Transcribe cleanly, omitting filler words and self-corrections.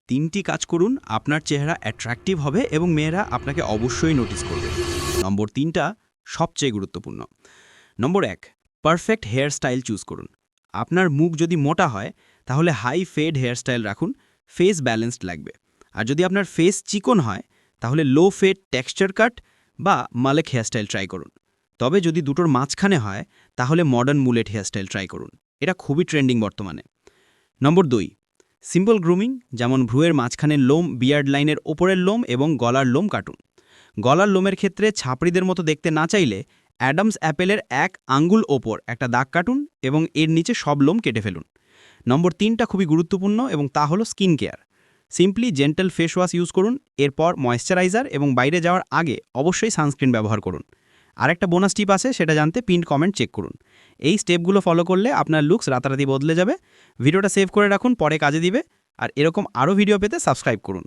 3টি কাজ করুন, আপনার চেহারা অ্যাট্রাকটিভ হবে এবং মেয়েরা আপনাকে অবশ্যই নোটিস করবে। নম্বর 3টা সবচেয়ে গুরুত্বপূর্ণ। নম্বর 1, পারফেক্ট হেয়ার স্টাইল চুজ করুন। আপনার মুখ যদি মোটা হয় তাহলে হাই ফেড হেয়ার স্টাইল রাখুন, ফেস ব্যালেন্সড লাগবে। আর যদি আপনার ফেস চিকন হয় তাহলে লো ফেড টেক্সচার কাট বা মালেক হেয়ারস্টাইল ট্রাই করুন। তবে যদি দুটোর মাঝখানে হয় তাহলে মডার্ন মুলেট হেয়ারস্টাইল ট্রাই করুন, এটা খুবই ট্রেন্ডিং বর্তমানে। নম্বর 2, সিম্পল গ্রুমিং, যেমন ভ্রুয়ের মাঝখানের লোম, বিয়ার্ড লাইনের ওপরের লোম এবং গলার লোম কাটুন। গলার লোমের ক্ষেত্রে ছাপড়িদের মতো দেখতে না চাইলে অ্যাডামস অ্যাপেলের 1 আঙ্গুল ওপর একটা দাগ কাটুন এবং এর নিচে সব লোম কেটে ফেলুন। নম্বর 3টা খুবই গুরুত্বপূর্ণ এবং তা হলো skin care. Simply gentle face wash use করুন, এরপর ময়েশ্চারাইজার এবং বাইরে যাওয়ার আগে অবশ্যই সানস্ক্রিন ব্যবহার করুন। আরেকটা বোনাস টিপ আছে, সেটা জানতে পিন কমেন্ট চেক করুন। এই স্টেপগুলো ফলো করলে আপনার লুকস রাতারাতি বদলে যাবে। ভিডিওটা সেভ করে রাখুন, পরে কাজে দিবে। আর এরকম আরও ভিডিও পেতে সাবস্ক্রাইব করুন।